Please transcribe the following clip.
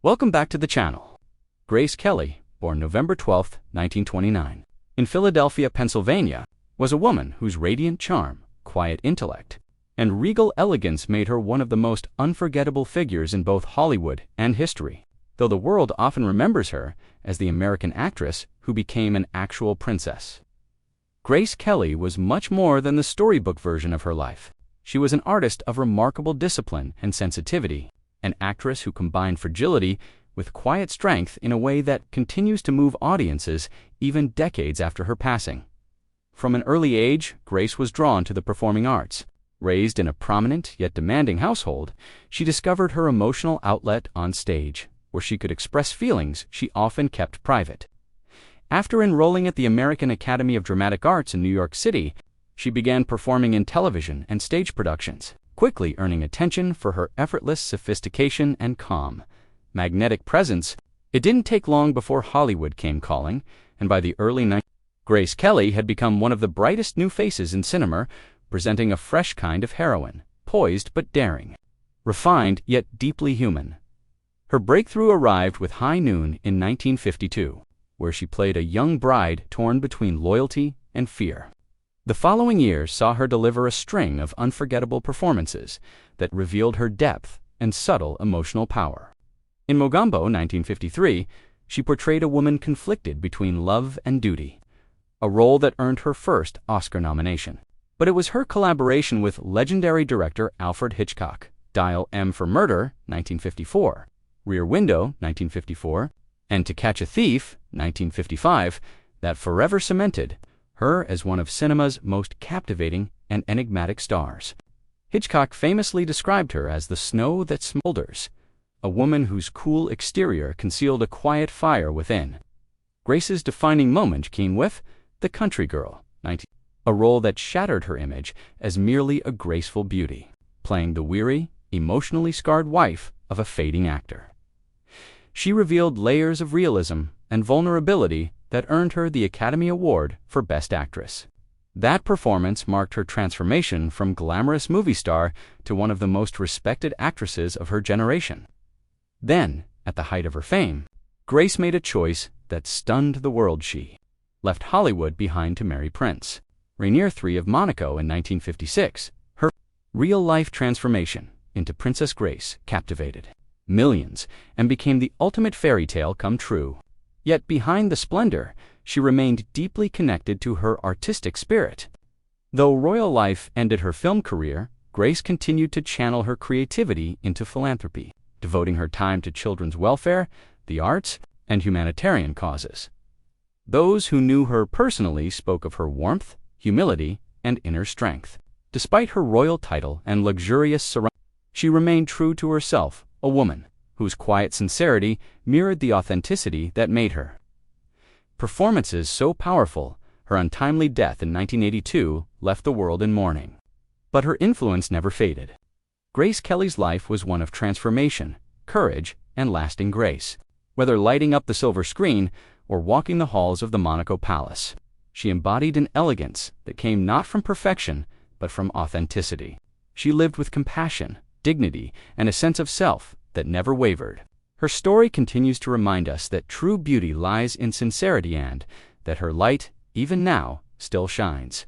Welcome back to the channel. Grace Kelly, born November 12, 1929, in Philadelphia, Pennsylvania, was a woman whose radiant charm, quiet intellect, and regal elegance made her one of the most unforgettable figures in both Hollywood and history, though the world often remembers her as the American actress who became an actual princess. Grace Kelly was much more than the storybook version of her life. She was an artist of remarkable discipline and sensitivity, an actress who combined fragility with quiet strength in a way that continues to move audiences even decades after her passing. From an early age, Grace was drawn to the performing arts. Raised in a prominent yet demanding household, she discovered her emotional outlet on stage, where she could express feelings she often kept private. After enrolling at the American Academy of Dramatic Arts in New York City, she began performing in television and stage productions, quickly earning attention for her effortless sophistication and calm, magnetic presence. It didn't take long before Hollywood came calling, and by the early 90s, Grace Kelly had become one of the brightest new faces in cinema, presenting a fresh kind of heroine, poised but daring, refined yet deeply human. Her breakthrough arrived with High Noon in 1952, where she played a young bride torn between loyalty and fear. The following years saw her deliver a string of unforgettable performances that revealed her depth and subtle emotional power. In Mogambo, 1953, she portrayed a woman conflicted between love and duty, a role that earned her first Oscar nomination. But it was her collaboration with legendary director Alfred Hitchcock, Dial M for Murder, 1954, Rear Window, 1954, and To Catch a Thief, 1955, that forever cemented her as one of cinema's most captivating and enigmatic stars. Hitchcock famously described her as the snow that smolders, a woman whose cool exterior concealed a quiet fire within. Grace's defining moment came with The Country Girl, a role that shattered her image as merely a graceful beauty, playing the weary, emotionally scarred wife of a fading actor. She revealed layers of realism and vulnerability that earned her the Academy Award for Best Actress. That performance marked her transformation from glamorous movie star to one of the most respected actresses of her generation. Then, at the height of her fame, Grace made a choice that stunned the world. She left Hollywood behind to marry Prince Rainier III of Monaco in 1956. Her real-life transformation into Princess Grace captivated millions and became the ultimate fairy tale come true. Yet behind the splendor, she remained deeply connected to her artistic spirit. Though royal life ended her film career, Grace continued to channel her creativity into philanthropy, devoting her time to children's welfare, the arts, and humanitarian causes. Those who knew her personally spoke of her warmth, humility, and inner strength. Despite her royal title and luxurious surroundings, she remained true to herself, a woman whose quiet sincerity mirrored the authenticity that made her. Performances so powerful, her untimely death in 1982 left the world in mourning. But her influence never faded. Grace Kelly's life was one of transformation, courage, and lasting grace. Whether lighting up the silver screen or walking the halls of the Monaco Palace, she embodied an elegance that came not from perfection, but from authenticity. She lived with compassion, dignity, and a sense of self that never wavered. Her story continues to remind us that true beauty lies in sincerity and that her light, even now, still shines.